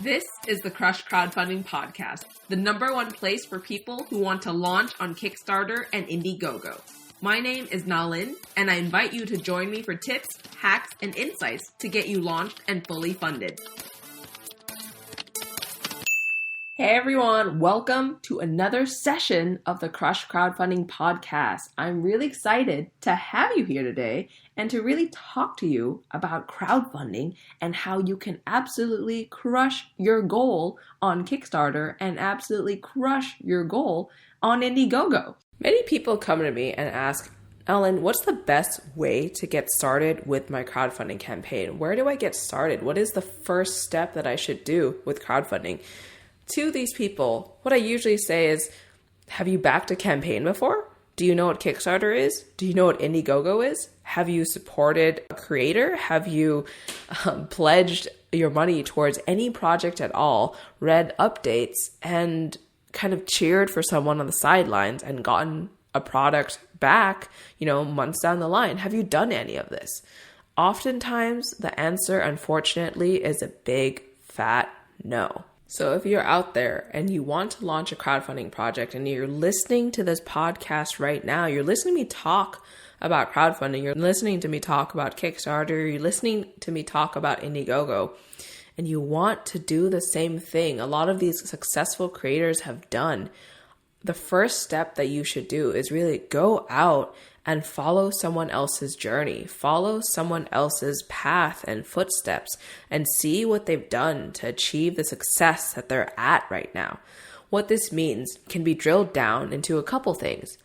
This is the Crush Crowdfunding Podcast, the #1 place for people who want to launch on Kickstarter and Indiegogo. My name is Nalin, and I invite you to join me for tips, hacks, and insights to get you launched and fully funded. Hey everyone, welcome to another session of the Crush Crowdfunding Podcast. I'm really excited to have you here today and to really talk to you about crowdfunding and how you can absolutely crush your goal on Kickstarter and absolutely crush your goal on Indiegogo. Many people come to me and ask, Ellen, what's the best way to get started with my crowdfunding campaign? Where do I get started? What is the first step that I should do with crowdfunding? To these people, what I usually say is, have you backed a campaign before? Do you know what Kickstarter is? Do you know what Indiegogo is? Have you supported a creator? Have you pledged your money towards any project at all, read updates, and kind of cheered for someone on the sidelines and gotten a product back, months down the line? Have you done any of this? Oftentimes, the answer, unfortunately, is a big, fat no. So if you're out there and you want to launch a crowdfunding project and you're listening to this podcast right now, you're listening to me talk about crowdfunding, you're listening to me talk about Kickstarter, you're listening to me talk about Indiegogo, and you want to do the same thing a lot of these successful creators have done, the first step that you should do is really go out and follow someone else's journey, follow someone else's path and footsteps, and see what they've done to achieve the success that they're at right now. What this means can be drilled down into a couple things.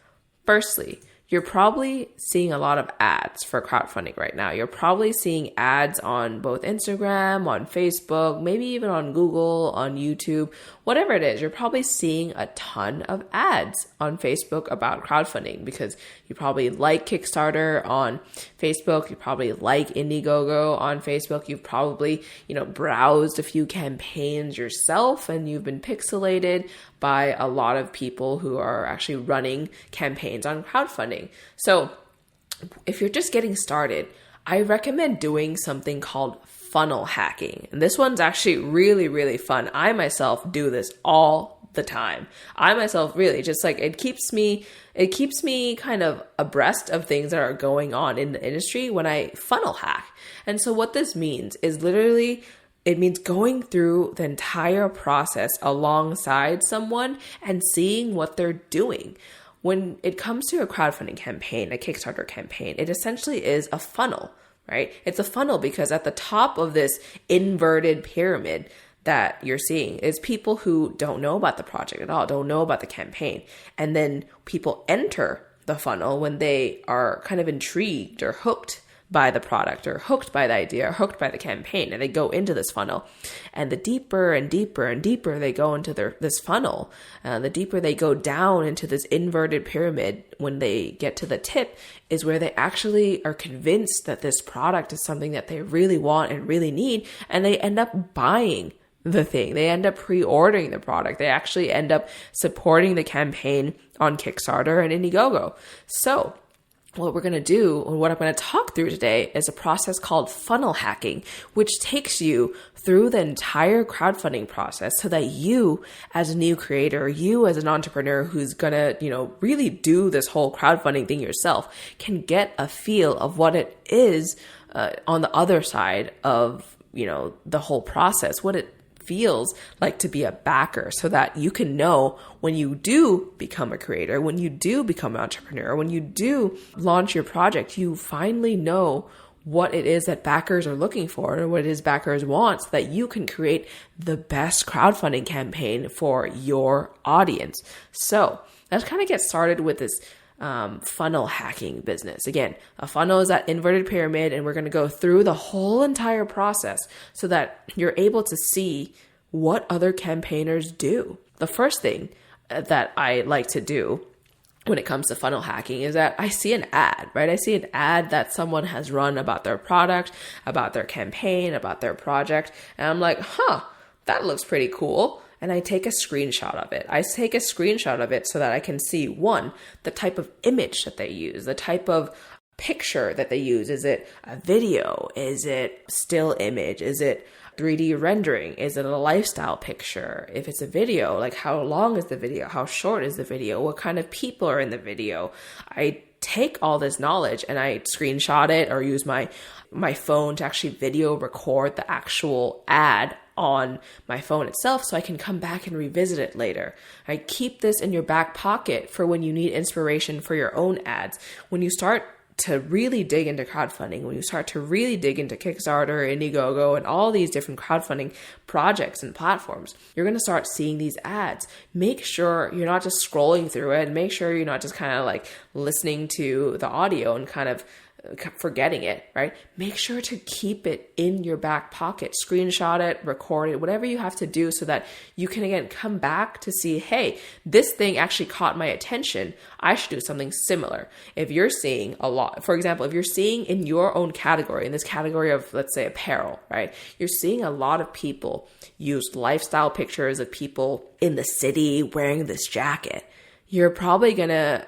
Firstly, you're probably seeing a lot of ads for crowdfunding right now. You're probably seeing ads on both Instagram, on Facebook, maybe even on Google, on YouTube, whatever it is. You're probably seeing a ton of ads on Facebook about crowdfunding because you probably like Kickstarter on Facebook. You probably like Indiegogo on Facebook. You've probably, browsed a few campaigns yourself and you've been pixelated by a lot of people who are actually running campaigns on crowdfunding. So if you're just getting started, I recommend doing something called funnel hacking. And this one's actually really, really fun. I myself do this all the time. I myself really just it keeps me kind of abreast of things that are going on in the industry when I funnel hack. And so what this means is literally it means going through the entire process alongside someone and seeing what they're doing. When it comes to a crowdfunding campaign, a Kickstarter campaign, it essentially is a funnel, right? It's a funnel because at the top of this inverted pyramid that you're seeing is people who don't know about the project at all, don't know about the campaign. And then people enter the funnel when they are kind of intrigued or hooked by the product or hooked by the idea or hooked by the campaign, and they go into this funnel. And the deeper and deeper and deeper they go into this funnel, the deeper they go down into this inverted pyramid, when they get to the tip is where they actually are convinced that this product is something that they really want and really need, and they end up buying the thing. They end up pre-ordering the product. They actually end up supporting the campaign on Kickstarter and Indiegogo. So what we're going to do, and what I'm going to talk through today, is a process called funnel hacking, which takes you through the entire crowdfunding process so that you as a new creator, you as an entrepreneur who's going to, really do this whole crowdfunding thing yourself, can get a feel of what it is on the other side of, the whole process, what it feels like to be a backer, so that you can know when you do become a creator, when you do become an entrepreneur, when you do launch your project, you finally know what it is that backers are looking for or what it is backers want, so that you can create the best crowdfunding campaign for your audience. So let's kind of get started with this funnel hacking business. Again, a funnel is that inverted pyramid, and we're going to go through the whole entire process so that you're able to see what other campaigners do. The first thing that I like to do when it comes to funnel hacking is that I see an ad, right? I see an ad that someone has run about their product, about their campaign, about their project, and I'm like, that looks pretty cool. And I take a screenshot of it. I take a screenshot of it so that I can see, one, the type of image that they use, the type of picture that they use? Is it a video? Is it still image? Is it 3D rendering? Is it a lifestyle picture? If it's a video, like how long is the video? How short is the video? What kind of people are in the video? I take all this knowledge and I screenshot it or use my phone to actually video record the actual ad on my phone itself so I can come back and revisit it later. I keep this in your back pocket for when you need inspiration for your own ads. When you start to really dig into crowdfunding, when you start to really dig into Kickstarter, Indiegogo, and all these different crowdfunding projects and platforms, you're going to start seeing these ads. Make sure you're not just scrolling through it. Make sure you're not just kind of like listening to the audio and kind of forgetting it, right? Make sure to keep it in your back pocket, screenshot it, record it, whatever you have to do so that you can again come back to see, hey, this thing actually caught my attention. I should do something similar. If you're seeing a lot, for example, if you're seeing in your own category, in this category of, let's say, apparel, right? You're seeing a lot of people use lifestyle pictures of people in the city wearing this jacket. You're probably going to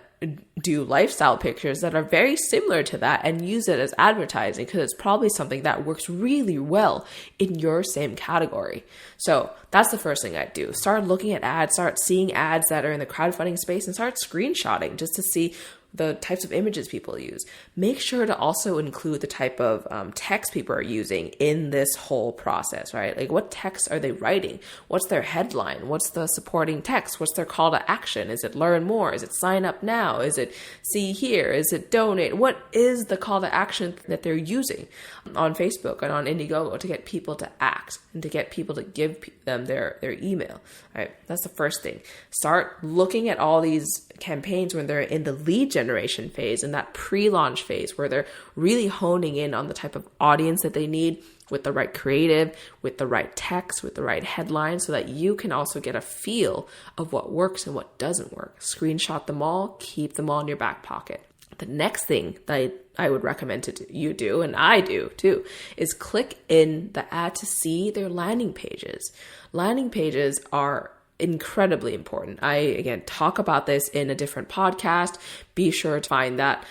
do lifestyle pictures that are very similar to that and use it as advertising because it's probably something that works really well in your same category. So that's the first thing I'd do. Start looking at ads, start seeing ads that are in the crowdfunding space and start screenshotting just to see the types of images people use. Make sure to also include the type of text people are using in this whole process, right? Like what text are they writing? What's their headline? What's the supporting text? What's their call to action? Is it learn more? Is it sign up now? Is it see here? Is it donate? What is the call to action that they're using on Facebook and on Indiegogo to get people to act and to get people to give them their email, right? That's the first thing. Start looking at all these campaigns when they're in the lead generation phase, in that pre-launch phase where they're really honing in on the type of audience that they need with the right creative, with the right text, with the right headline, so that you can also get a feel of what works and what doesn't work. Screenshot them all, keep them all in your back pocket. The next thing that I would recommend you do, and I do too, is click in the ad to see their landing pages. Landing pages are incredibly important. I, again, talk about this in a different podcast. Be sure to find that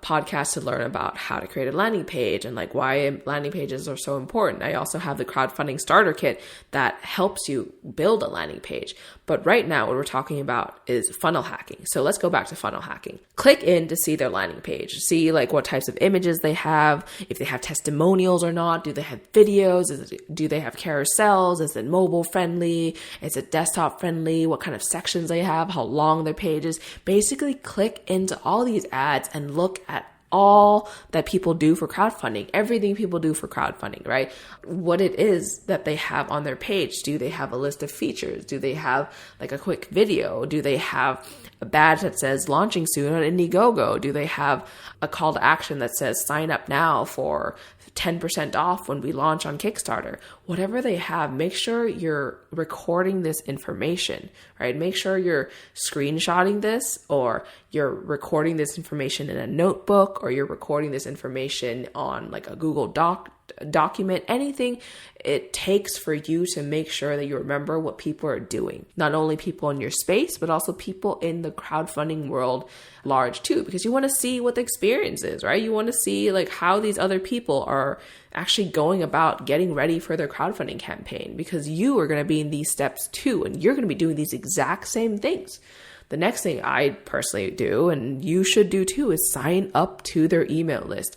podcast to learn about how to create a landing page and like why landing pages are so important. I also have the crowdfunding starter kit that helps you build a landing page. But right now what we're talking about is funnel hacking. So let's go back to funnel hacking. Click in to see their landing page. See like what types of images they have, if they have testimonials or not. Do they have videos? Do they have carousels? Is it mobile friendly? Is it desktop friendly? What kind of sections they have? How long their page is? Basically click into all these ads and look at all that people do for crowdfunding, everything people do for crowdfunding, right? What it is that they have on their page. Do they have a list of features? Do they have like a quick video? Do they have a badge that says launching soon on Indiegogo? Do they have a call to action that says sign up now for 10% off when we launch on Kickstarter? Whatever they have, make sure you're recording this information, right? Make sure you're screenshotting this, or you're recording this information in a notebook, or you're recording this information on like a Google document, anything it takes for you to make sure that you remember what people are doing. Not only people in your space, but also people in the crowdfunding world large too, because you want to see what the experience is, right? You want to see like how these other people are actually going about getting ready for their crowdfunding campaign, because you are going to be in these steps too, and you're going to be doing these exact same things. The next thing I personally do, and you should do too, is sign up to their email list.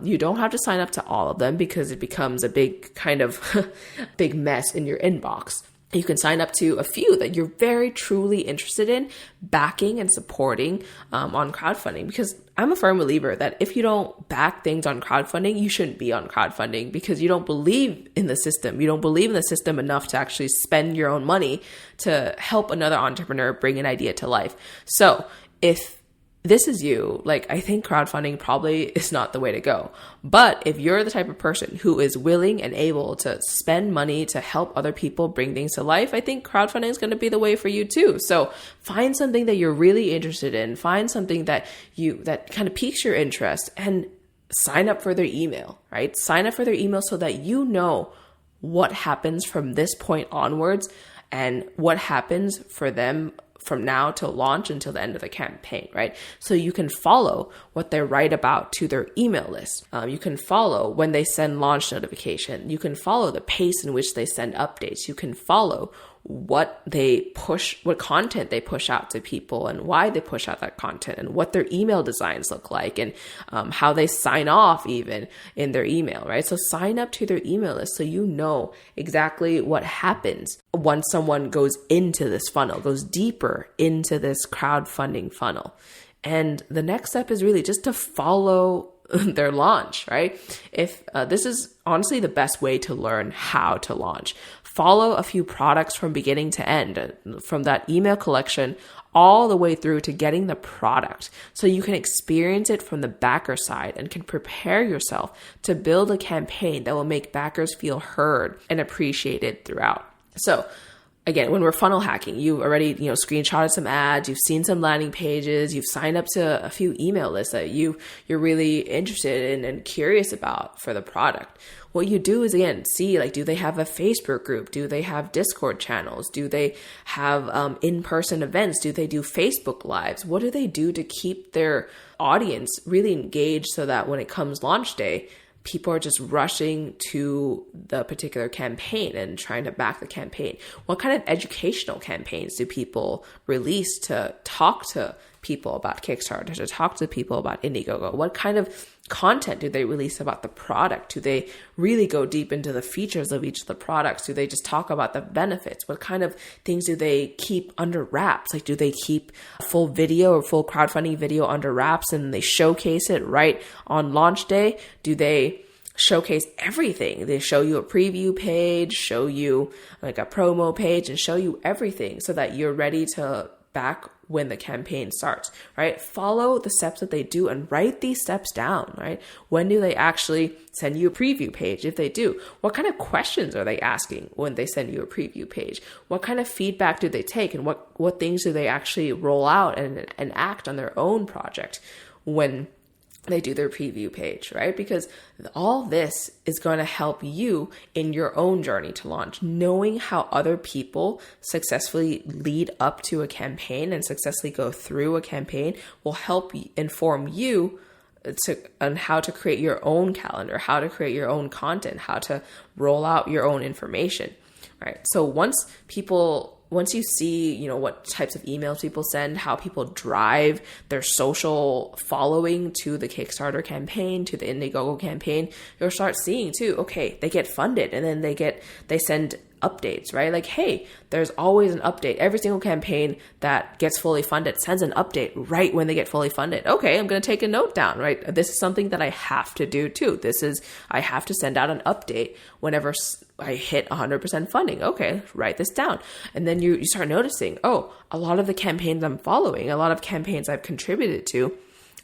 You don't have to sign up to all of them because it becomes a big kind of big mess in your inbox. You can sign up to a few that you're very truly interested in backing and supporting on crowdfunding, because I'm a firm believer that if you don't back things on crowdfunding, you shouldn't be on crowdfunding, because you don't believe in the system. You don't believe in the system enough to actually spend your own money to help another entrepreneur bring an idea to life. So if this is you, like, I think crowdfunding probably is not the way to go. But if you're the type of person who is willing and able to spend money to help other people bring things to life, I think crowdfunding is going to be the way for you too. So find something that you're really interested in, find something that kind of piques your interest, and sign up for their email, right? Sign up for their email so that you know what happens from this point onwards and what happens for them from now till launch until the end of the campaign, right? So you can follow what they write about to their email list. You can follow when they send launch notification. You can follow the pace in which they send updates. You can follow what content they push out to people and why they push out that content and what their email designs look like and how they sign off even in their email, right? So sign up to their email list so you know exactly what happens once someone goes into this funnel, goes deeper into this crowdfunding funnel. And the next step is really just to follow their launch, right? If this is honestly the best way to learn how to launch. Follow a few products from beginning to end, from that email collection all the way through to getting the product, so you can experience it from the backer side and can prepare yourself to build a campaign that will make backers feel heard and appreciated throughout. So again, when we're funnel hacking, you already, screenshotted some ads, you've seen some landing pages, you've signed up to a few email lists that you're really interested in and curious about for the product. What you do is, again, see, do they have a Facebook group? Do they have Discord channels? Do they have in-person events? Do they do Facebook Lives? What do they do to keep their audience really engaged so that when it comes launch day, people are just rushing to the particular campaign and trying to back the campaign? What kind of educational campaigns do people release to talk to people about Kickstarter, to talk to people about Indiegogo? What kind of content do they release about the product? Do they really go deep into the features of each of the products? Do they just talk about the benefits? What kind of things do they keep under wraps? Do they keep a full video or full crowdfunding video under wraps and they showcase it right on launch day? Do they showcase everything? They show you a preview page, show you a promo page, and show you everything so that you're ready to back when the campaign starts, right? Follow the steps that they do and write these steps down, right? When do they actually send you a preview page? If they do, what kind of questions are they asking when they send you a preview page? What kind of feedback do they take, and what things do they actually roll out and act on their own project when they do their preview page, right? Because all this is going to help you in your own journey to launch. Knowing how other people successfully lead up to a campaign and successfully go through a campaign will help inform you on how to create your own calendar, how to create your own content, how to roll out your own information, right? So once you see, what types of emails people send, how people drive their social following to the Kickstarter campaign, to the Indiegogo campaign, you'll start seeing too, okay, they get funded and then they send updates, right? Hey, there's always an update. Every single campaign that gets fully funded sends an update right when they get fully funded. Okay, I'm going to take a note down, right? This is something that I have to do too. I have to send out an update whenever I hit 100% funding. Okay, write this down. And then you start noticing, a lot of the campaigns I'm following, a lot of campaigns I've contributed to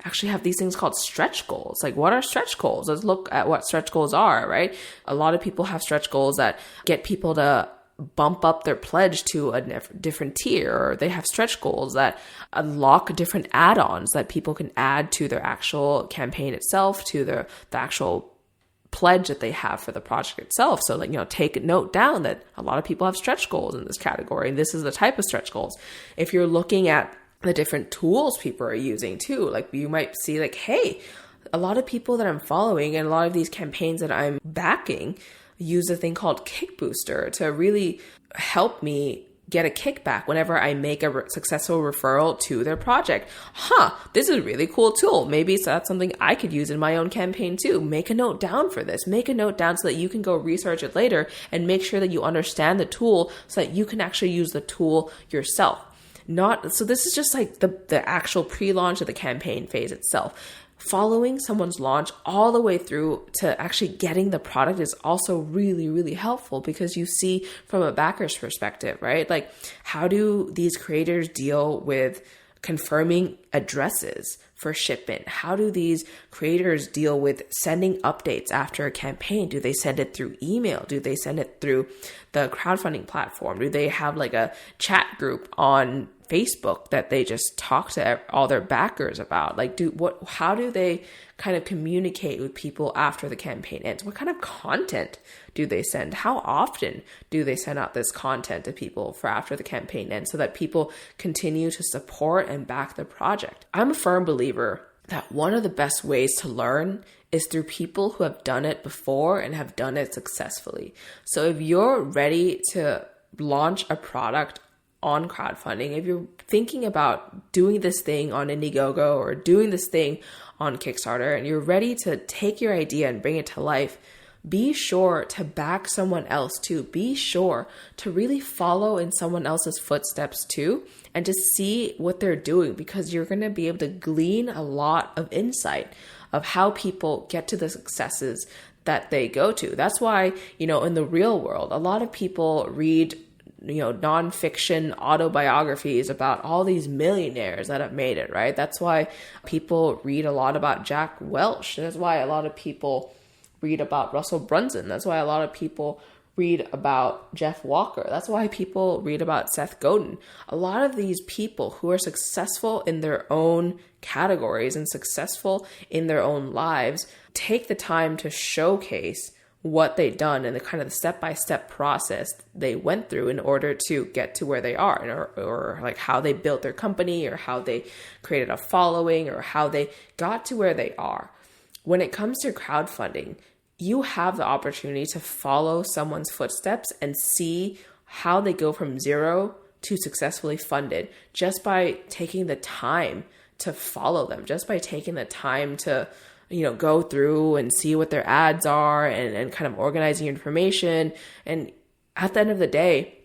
actually have these things called stretch goals. What are stretch goals? Let's look at what stretch goals are, right? A lot of people have stretch goals that get people to bump up their pledge to a different tier, or they have stretch goals that unlock different add-ons that people can add to their actual campaign itself, to the actual pledge that they have for the project itself. So take a note down that a lot of people have stretch goals in this category, and this is the type of stretch goals. If you're looking at the different tools people are using too, you might see hey, a lot of people that I'm following and a lot of these campaigns that I'm backing use a thing called Kick Booster to really help me get a kickback whenever I make a successful referral to their project. This is a really cool tool. Maybe that's something I could use in my own campaign too. Make a note down for this. Make a note down so that you can go research it later and make sure that you understand the tool so that you can actually use the tool yourself. So this is just the actual pre-launch of the campaign phase itself. Following someone's launch all the way through to actually getting the product is also really, really helpful, because you see from a backer's perspective, right? How do these creators deal with confirming addresses for shipment? How do these creators deal with sending updates after a campaign? Do they send it through email? Do they send it through the crowdfunding platform? Do they have a chat group on Facebook that they just talk to all their backers about? Like, how do they kind of communicate with people after the campaign ends? What kind of content do they send? How often do they send out this content to people for after the campaign ends so that people continue to support and back the project? I'm a firm believer that one of the best ways to learn is through people who have done it before and have done it successfully. So if you're ready to launch a product on crowdfunding, if you're thinking about doing this thing on Indiegogo or doing this thing on Kickstarter, and you're ready to take your idea and bring it to life, be sure to back someone else too. Be sure to really follow in someone else's footsteps too, and to see what they're doing, because you're going to be able to glean a lot of insight of how people get to the successes that they go to. That's why, in the real world, a lot of people read nonfiction autobiographies about all these millionaires that have made it, right? That's why people read a lot about Jack Welch. That's why a lot of people read about Russell Brunson. That's why a lot of people read about Jeff Walker. That's why people read about Seth Godin. A lot of these people who are successful in their own categories and successful in their own lives take the time to showcase what they've done and the kind of the step-by-step process they went through in order to get to where they are, or like how they built their company, or how they created a following, or how they got to where they are. When it comes to crowdfunding, you have the opportunity to follow someone's footsteps and see how they go from zero to successfully funded just by taking the time to follow them, just by taking the time to go through and see what their ads are, and kind of organizing information. And at the end of the day,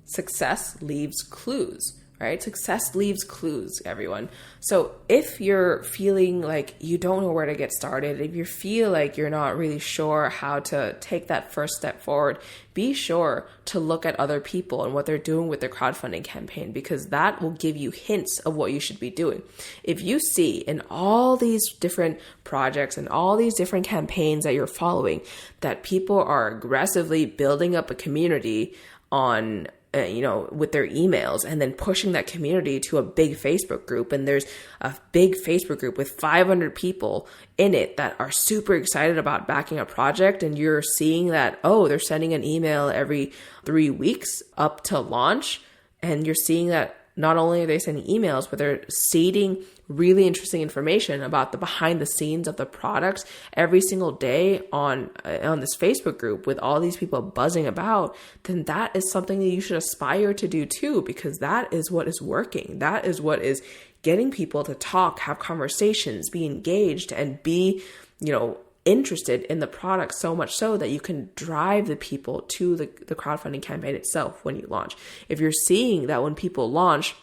success leaves clues, right? Success leaves clues, everyone. So if you're feeling like you don't know where to get started, if you feel like you're not really sure how to take that first step forward, be sure to look at other people and what they're doing with their crowdfunding campaign, because that will give you hints of what you should be doing. If you see in all these different projects and all these different campaigns that you're following that people are aggressively building up a community on with their emails, and then pushing that community to a big Facebook group, and there's a big Facebook group with 500 people in it that are super excited about backing a project, and you're seeing that, they're sending an email every 3 weeks up to launch, and you're seeing that not only are they sending emails, but they're seeding really interesting information about the behind the scenes of the products every single day on this Facebook group with all these people buzzing about, then that is something that you should aspire to do too, because that is what is working. That is what is getting people to talk, have conversations, be engaged, and be, interested in the product so much so that you can drive the people to the crowdfunding campaign itself when you launch. If you're seeing that when people launch,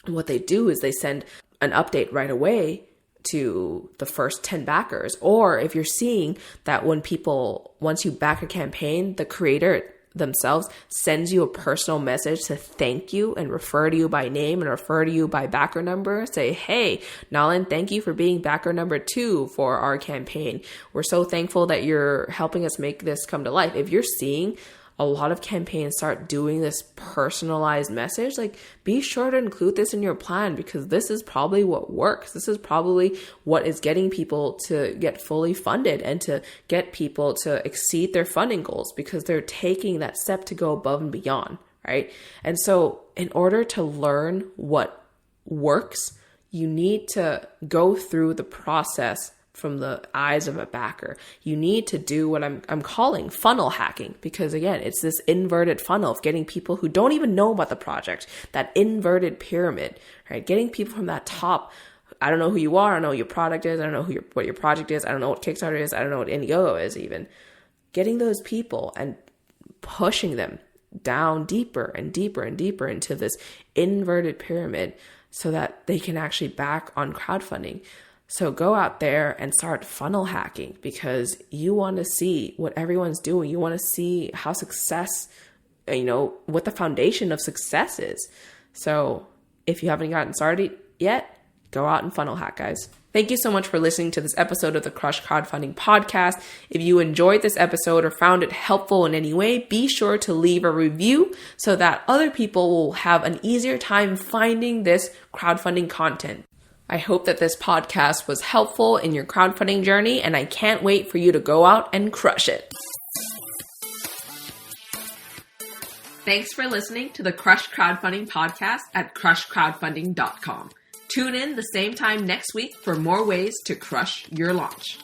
what they do is they send an update right away to the first 10 backers, or if you're seeing that once you back a campaign, the creator themselves sends you a personal message to thank you and refer to you by name and refer to you by backer number, say, hey, Nalin, thank you for being backer number 2 for our campaign. We're so thankful that you're helping us make this come to life. If you're seeing a lot of campaigns start doing this personalized message, be sure to include this in your plan, because this is probably what works. This is probably what is getting people to get fully funded and to get people to exceed their funding goals, because they're taking that step to go above and beyond, right? And so in order to learn what works, you need to go through the process from the eyes of a backer. You need to do what I'm calling funnel hacking, because again, it's this inverted funnel of getting people who don't even know about the project, that inverted pyramid, right? Getting people from that top, I don't know who you are, I don't know what your product is, I don't know what your project is, I don't know what Kickstarter is, I don't know what Indiegogo is even. Getting those people and pushing them down deeper and deeper and deeper into this inverted pyramid so that they can actually back on crowdfunding. So go out there and start funnel hacking, because you want to see what everyone's doing. You want to see how success, what the foundation of success is. So if you haven't gotten started yet, Go out and funnel hack, guys. Thank you so much for listening to this episode of the Crush Crowdfunding Podcast. If you enjoyed this episode or found it helpful in any way, be sure to leave a review so that other people will have an easier time finding this crowdfunding content. I hope that this podcast was helpful in your crowdfunding journey, and I can't wait for you to go out and crush it. Thanks for listening to the Crush Crowdfunding Podcast at crushcrowdfunding.com. Tune in the same time next week for more ways to crush your launch.